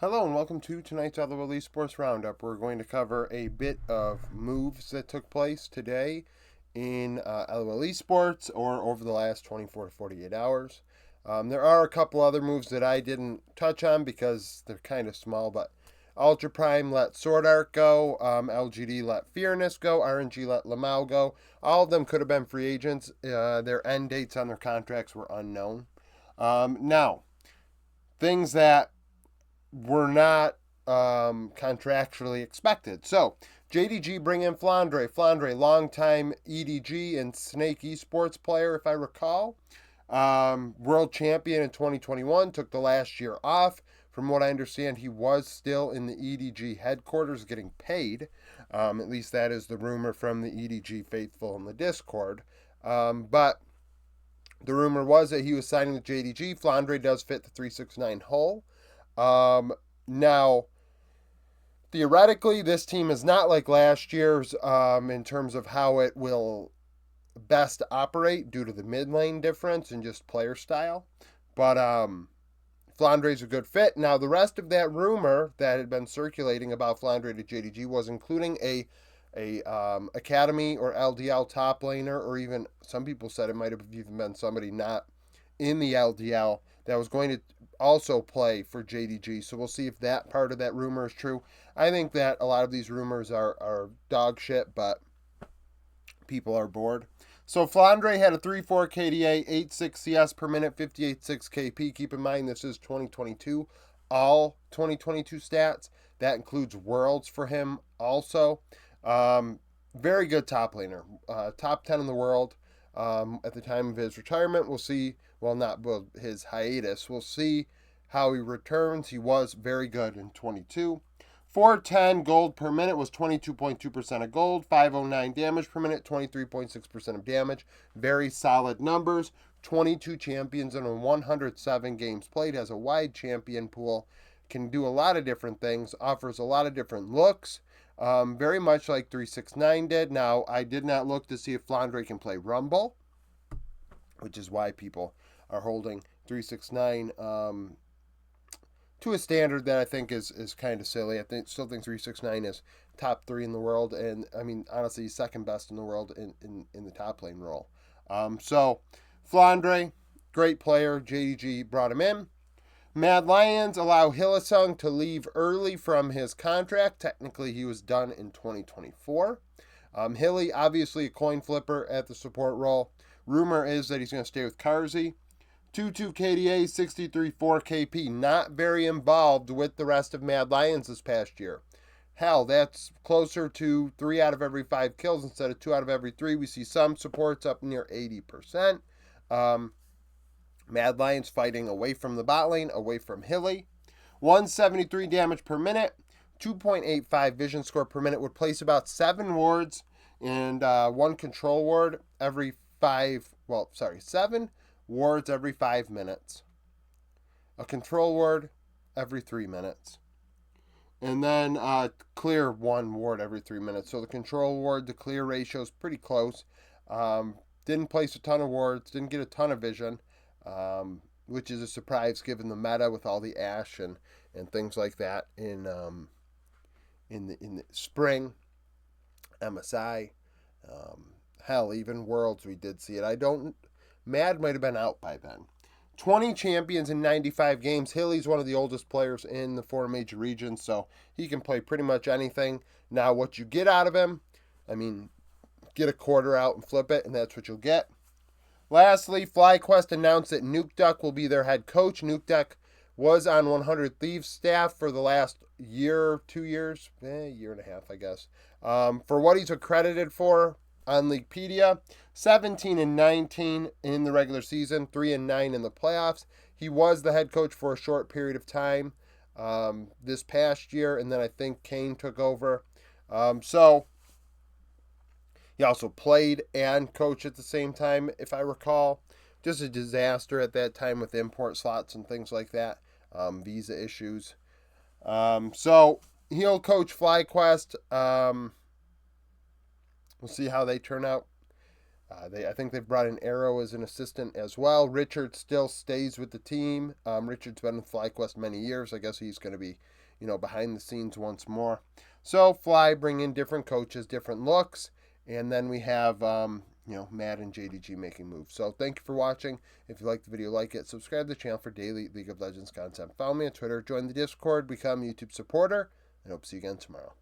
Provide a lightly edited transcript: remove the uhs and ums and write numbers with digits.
Hello and welcome to tonight's LOL Esports Round Up. We're going to cover a bit of moves that took place today in LOL Esports or over the last 24 to 48 hours. There are a couple other moves that I didn't touch on because they're kind of small, but Ultra Prime let Sword Art go, LGD let Fearness go, RNG let Lamau go. All of them could have been free agents. Their end dates on their contracts were unknown. Now, things that were not contractually expected. So, JDG bring in Flandre. Flandre, longtime EDG and Snake Esports player, if I recall. World champion in 2021, took the last year off. From what I understand, he was still in the EDG headquarters getting paid. At least that is the rumor from the EDG faithful in the Discord. But the rumor was that he was signing with JDG. Flandre does fit the 369 hull. Now, theoretically, this team is not like last year's in terms of how it will best operate due to the mid lane difference and just player style. But Flandre's a good fit. Now, the rest of that rumor that had been circulating about Flandre to JDG was including a academy or LDL top laner, or even some people said it might have even been somebody not in the LDL that was going to also play for JDG. So we'll see if that part of that rumor is true. I think that a lot of these rumors are dog shit, but people are bored. So Flandre had a 3.4 KDA, 8.6 CS per minute, 58.6 KP. Keep in mind this is 2022, all 2022 stats. That includes Worlds for him also. Very good top laner, top 10 in the world at the time of his retirement. We'll see. His hiatus. We'll see how he returns. He was very good in 22. 410 gold per minute was 22.2% of gold. 509 damage per minute, 23.6% of damage. Very solid numbers. 22 champions and 107 games played. Has a wide champion pool. Can do a lot of different things. Offers a lot of different looks. Very much like 369 did. Now, I did not look to see if Flandre can play Rumble, which is why people are holding 369 to a standard that I think is kind of silly. Still think 369 is top 3 in the world, and I mean honestly he's second best in the world in the top lane role. So Flandre, great player. JDG brought him in. Mad Lions allow Hillesung to leave early from his contract. Technically he was done in 2024. Hilly, obviously a coin flipper at the support role. Rumor is that he's going to stay with Carzy. 2.2 KDA, 63.4 KP. Not very involved with the rest of Mad Lions this past year. Hell, that's closer to 3 out of every 5 kills instead of 2 out of every 3. We see some supports up near 80%. Mad Lions fighting away from the bot lane, away from Hilly. 173 damage per minute. 2.85 vision score per minute. Would place about 7 wards and 1 control ward every 7 wards every 5 minutes. A control ward every 3 minutes. And then clear 1 ward every 3 minutes. So the control ward to clear ratio is pretty close. Didn't place a ton of wards, didn't get a ton of vision, which is a surprise given the meta with all the Ashe and things like that in the spring. MSI. Hell, even Worlds we did see it. Mad might have been out by then. 20 champions in 95 games. Hilly's one of the oldest players in the 4 major regions, so he can play pretty much anything. Now, what you get out of him, I mean, get a quarter out and flip it, and that's what you'll get. Lastly, FlyQuest announced that Nuke Duck will be their head coach. Nuke Duck was on 100 Thieves staff for the last year, 2 years, year and a half, I guess. For what he's accredited for on Leaguepedia, 17 and 19 in the regular season, 3 and 9 in the playoffs. He was the head coach for a short period of time this past year, and then I think Kane took over. So he also played and coached at the same time, if I recall. Just a disaster at that time with import slots and things like that, visa issues. So he'll coach FlyQuest. We'll see how they turn out. I think they've brought in Arrow as an assistant as well. Richard still stays with the team. Richard's been with FlyQuest many years. I guess he's going to be, behind the scenes once more. So Fly bring in different coaches, different looks, and then we have Matt and JDG making moves. So thank you for watching. If you like the video, like it. Subscribe to the channel for daily League of Legends content. Follow me on Twitter. Join the Discord. Become a YouTube supporter. And hope to see you again tomorrow.